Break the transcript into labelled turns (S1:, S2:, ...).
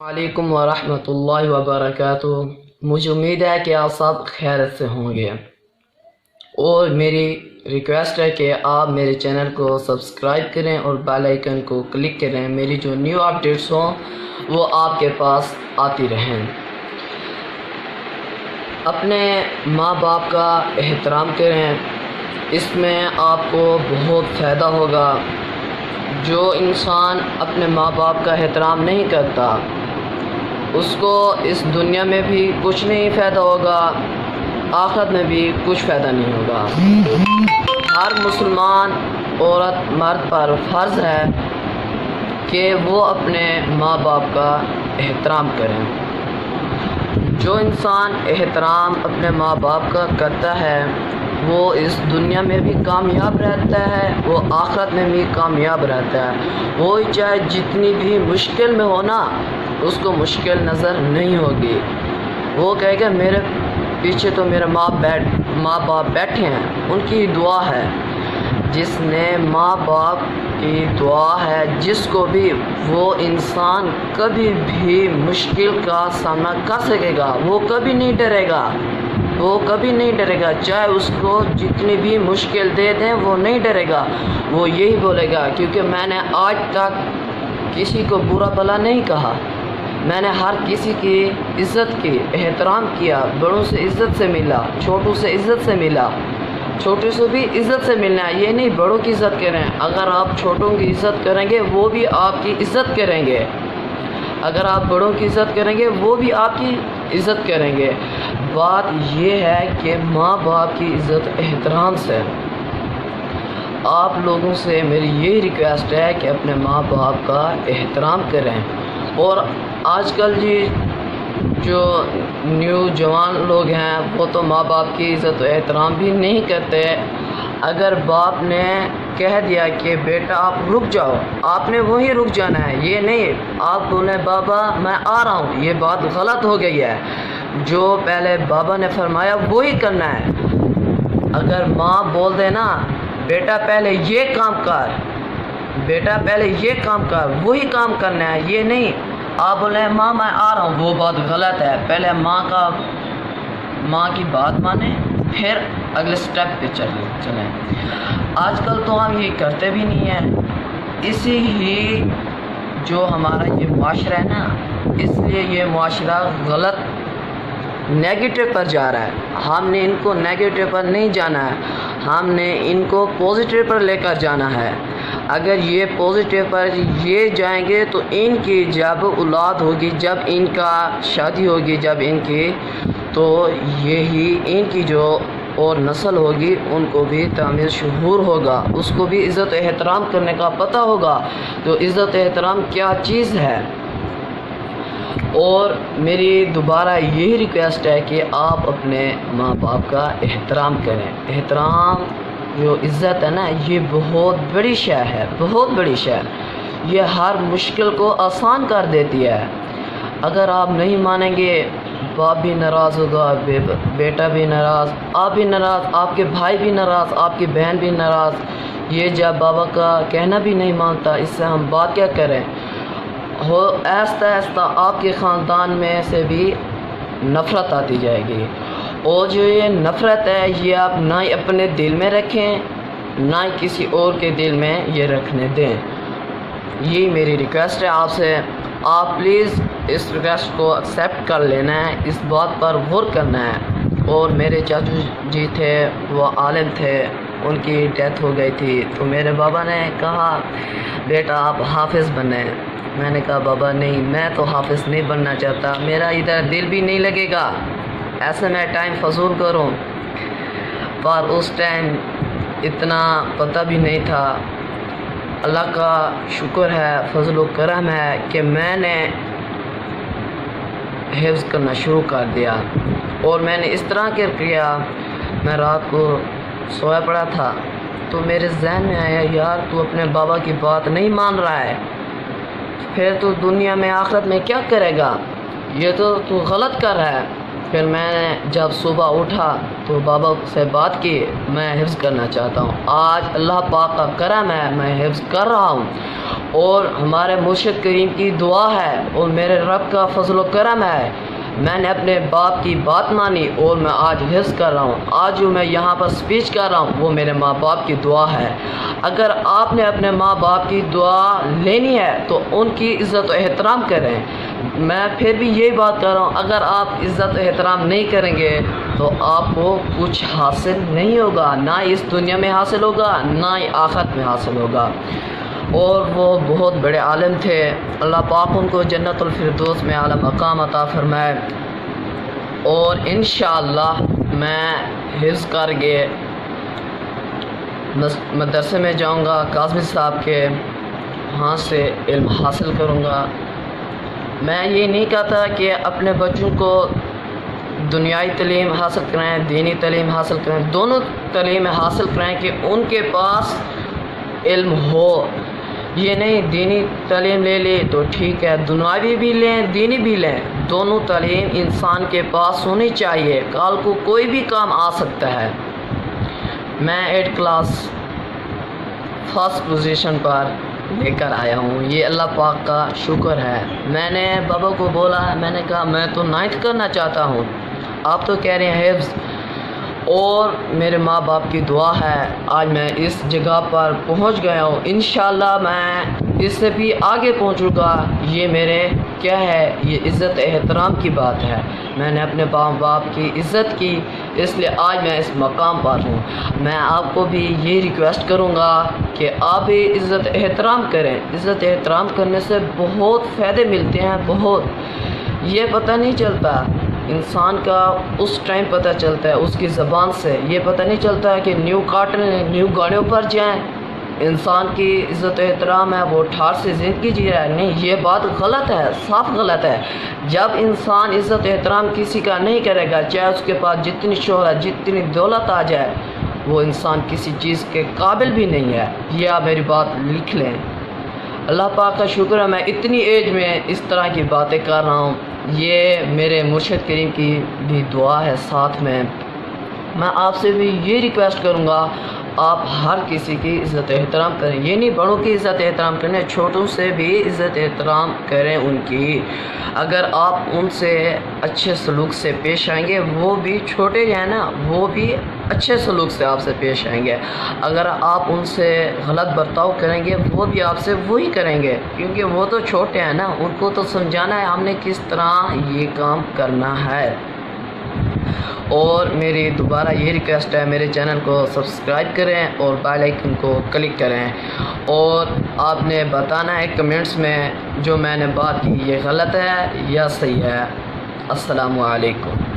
S1: وعلیکم ورحمۃ اللہ وبرکاتہ۔ مجھے امید ہے کہ آپ سب خیریت سے ہوں گے، اور میری ریکویسٹ ہے کہ آپ میرے چینل کو سبسکرائب کریں اور بیل آئیکن کو کلک کریں، میری جو نیو اپڈیٹس ہوں وہ آپ کے پاس آتی رہیں۔ اپنے ماں باپ کا احترام کریں، اس میں آپ کو بہت فائدہ ہوگا۔ جو انسان اپنے ماں باپ کا احترام نہیں کرتا اس کو اس دنیا میں بھی کچھ نہیں فائدہ ہوگا، آخرت میں بھی کچھ فائدہ نہیں ہوگا۔ ہر مسلمان عورت مرد پر فرض ہے کہ وہ اپنے ماں باپ کا احترام کریں۔ جو انسان احترام اپنے ماں باپ کا کرتا ہے وہ اس دنیا میں بھی کامیاب رہتا ہے، وہ آخرت میں بھی کامیاب رہتا ہے۔ وہ چاہے جتنی بھی مشکل میں ہو نا، اس کو مشکل نظر نہیں ہوگی۔ وہ کہے گا میرے پیچھے تو میرے ماں باپ بیٹھے ہیں، ان کی دعا ہے۔ جس نے ماں باپ کی دعا ہے جس کو بھی، وہ انسان کبھی بھی مشکل کا سامنا کر سکے گا، وہ کبھی نہیں ڈرے گا، وہ کبھی نہیں ڈرے گا۔ چاہے اس کو جتنی بھی مشکل دے دیں وہ نہیں ڈرے گا، وہ یہی بولے گا کیونکہ میں نے آج تک کسی کو برا بھلا نہیں کہا، میں نے ہر کسی کی عزت کی، احترام کیا، بڑوں سے عزت سے ملا، چھوٹوں سے عزت سے ملا، چھوٹوں سے بھی عزت سے ملنا ہے، یہ نہیں بڑوں کی عزت کریں۔ اگر آپ چھوٹوں کی عزت کریں گے وہ بھی آپ کی عزت کریں گے، اگر آپ بڑوں کی عزت کریں گے وہ بھی آپ کی عزت کریں گے۔ بات یہ ہے کہ ماں باپ کی عزت احترام سے۔ آپ لوگوں سے میری یہی ریکویسٹ ہے کہ اپنے ماں باپ کا احترام کریں۔ اور آج کل جو نیو جوان لوگ ہیں وہ تو ماں باپ کی عزت و احترام بھی نہیں کرتے۔ اگر باپ نے کہہ دیا کہ بیٹا آپ رک جاؤ، آپ نے وہیں رک جانا ہے، یہ نہیں آپ بولیں بابا میں آ رہا ہوں، یہ بات غلط ہو گئی ہے۔ جو پہلے بابا نے فرمایا وہی کرنا ہے۔ اگر ماں بول دے نا بیٹا پہلے یہ کام کر، بیٹا پہلے یہ کام کر، وہی کام کرنا ہے، یہ نہیں آپ بولیں ماں میں آ رہا ہوں، وہ بات غلط ہے۔ پہلے ماں کی بات مانیں پھر اگلے سٹیپ پہ چلیں۔ آج کل تو ہم یہ کرتے بھی نہیں ہیں، اسی ہی جو ہمارا یہ معاشرہ ہے نا، اس لیے یہ معاشرہ غلط نیگیٹو پر جا رہا ہے۔ ہم نے ان کو نیگیٹو پر نہیں جانا ہے، ہم نے ان کو پازیٹیو پر لے کر جانا ہے۔ اگر یہ پازیٹیو پر یہ جائیں گے تو ان کی جب اولاد ہوگی، جب ان کا شادی ہوگی، جب ان کی، تو یہی ان کی جو اور نسل ہوگی ان کو بھی تعمیر شعور ہوگا، اس کو بھی عزت و احترام کرنے کا پتہ ہوگا تو عزت و احترام کیا چیز ہے۔ اور میری دوبارہ یہی ریکویسٹ ہے کہ آپ اپنے ماں باپ کا احترام کریں۔ احترام جو عزت ہے نا، یہ بہت بڑی شے ہے، بہت بڑی شے، یہ ہر مشکل کو آسان کر دیتی ہے۔ اگر آپ نہیں مانیں گے باپ بھی ناراض ہوگا، بیٹا بھی ناراض، آپ بھی ناراض، آپ کے بھائی بھی ناراض، آپ کی بہن بھی ناراض۔ یہ جب بابا کا کہنا بھی نہیں مانتا، اس سے ہم بات کیا کریں؟ آہستہ آہستہ آپ کے خاندان میں سے بھی نفرت آتی جائے گی، اور جو یہ نفرت ہے یہ آپ نہ ہی اپنے دل میں رکھیں، نہ ہی کسی اور کے دل میں یہ رکھنے دیں۔ یہی میری ریکویسٹ ہے آپ سے، آپ پلیز اس ریکویسٹ کو ایکسیپٹ کر لینا ہے، اس بات پر غور کرنا ہے۔ اور میرے چاچو جی تھے، وہ عالم تھے، ان کی ڈیتھ ہو گئی تھی، تو میرے بابا نے کہا بیٹا آپ حافظ بنیں۔ میں نے کہا بابا نہیں، میں تو حافظ نہیں بننا چاہتا، میرا ادھر دل بھی نہیں لگے گا، ایسے میں ٹائم فضول کروں۔ پر اس ٹائم اتنا پتہ بھی نہیں تھا۔ اللہ کا شکر ہے، فضل و کرم ہے کہ میں نے حفظ کرنا شروع کر دیا، اور میں نے اس طرح کیا، میں رات کو سویا پڑا تھا تو میرے ذہن میں آیا یار تو اپنے بابا کی بات نہیں مان رہا ہے، پھر تو دنیا میں آخرت میں کیا کرے گا؟ یہ تو غلط کر رہا ہے۔ پھر میں نے جب صبح اٹھا تو بابا سے بات کی، میں حفظ کرنا چاہتا ہوں۔ آج اللہ پاک کا کرم ہے، میں حفظ کر رہا ہوں، اور ہمارے مرشد کریم کی دعا ہے اور میرے رب کا فضل و کرم ہے، میں نے اپنے باپ کی بات مانی اور میں آج حفظ کر رہا ہوں۔ آج جو میں یہاں پر سپیچ کر رہا ہوں وہ میرے ماں باپ کی دعا ہے۔ اگر آپ نے اپنے ماں باپ کی دعا لینی ہے تو ان کی عزت و احترام کریں۔ میں پھر بھی یہی بات کر رہا ہوں، اگر آپ عزت و احترام نہیں کریں گے تو آپ کو کچھ حاصل نہیں ہوگا، نہ اس دنیا میں حاصل ہوگا نہ ہی آخرت میں حاصل ہوگا۔ اور وہ بہت بڑے عالم تھے، اللہ پاک ان کو جنت الفردوس میں اعلیٰ مقام عطا فرمائے، اور انشاءاللہ میں حفظ کر کے مدرسے میں جاؤں گا، کاظمی صاحب کے ہاں سے علم حاصل کروں گا۔ میں یہ نہیں کہتا کہ اپنے بچوں کو دنیائی تعلیم حاصل کرائیں، دینی تعلیم حاصل کرائیں، دونوں تعلیم حاصل کرائیں کہ ان کے پاس علم ہو۔ یہ نہیں دینی تعلیم لے لی تو ٹھیک ہے، دنیاوی بھی لیں دینی بھی لیں، دونوں تعلیم انسان کے پاس ہونی چاہیے، کل کو کوئی بھی کام آ سکتا ہے۔ میں 8 کلاس فرسٹ پوزیشن پر لے کر آیا ہوں، یہ اللہ پاک کا شکر ہے۔ میں نے بابا کو بولا، میں نے کہا میں تو 9th کرنا چاہتا ہوں، آپ تو کہہ رہے ہیں حفظ، اور میرے ماں باپ کی دعا ہے آج میں اس جگہ پر پہنچ گیا ہوں۔ انشاءاللہ میں اس سے بھی آگے پہنچوں گا۔ یہ میرے کیا ہے، یہ عزت احترام کی بات ہے، میں نے اپنے ماں باپ کی عزت کی، اس لیے آج میں اس مقام پر ہوں۔ میں آپ کو بھی یہ ریکویسٹ کروں گا کہ آپ بھی عزت احترام کریں۔ عزت احترام کرنے سے بہت فائدے ملتے ہیں، بہت، یہ پتہ نہیں چلتا انسان کا، اس ٹائم پتہ چلتا ہے اس کی زبان سے، یہ پتہ نہیں چلتا ہے کہ نیو گاڑیوں پر جائیں، انسان کی عزت و احترام ہے، وہ ٹھار سے زندگی جی رہا ہے، نہیں، یہ بات غلط ہے، صاف غلط ہے۔ جب انسان عزت و احترام کسی کا نہیں کرے گا، چاہے اس کے پاس جتنی شہرت جتنی دولت آ جائے، وہ انسان کسی چیز کے قابل بھی نہیں ہے۔ یہ آپ میری بات لکھ لیں۔ اللہ پاک کا شکر ہے میں اتنی ایج میں اس طرح کی باتیں کر رہا ہوں، یہ میرے مرشد کریم کی بھی دعا ہے ساتھ میں آپ سے بھی یہ ریکویسٹ کروں گا، آپ ہر کسی کی عزت احترام کریں، یہ نہیں بڑوں کی عزت احترام کریں، چھوٹوں سے بھی عزت احترام کریں ان کی۔ اگر آپ ان سے اچھے سلوک سے پیش آئیں گے، وہ بھی چھوٹے ہیں نا، وہ بھی اچھے سلوک سے آپ سے پیش آئیں گے۔ اگر آپ ان سے غلط برتاؤ کریں گے، وہ بھی آپ سے وہی کریں گے، کیونکہ وہ تو چھوٹے ہیں نا، ان کو تو سمجھانا ہے ہم نے کس طرح یہ کام کرنا ہے۔ اور میری دوبارہ یہ ریکویسٹ ہے، میرے چینل کو سبسکرائب کریں اور بیل آئیکن کو کلک کریں، اور آپ نے بتانا ہے کمنٹس میں جو میں نے بات کی یہ غلط ہے یا صحیح ہے۔ السلام علیکم۔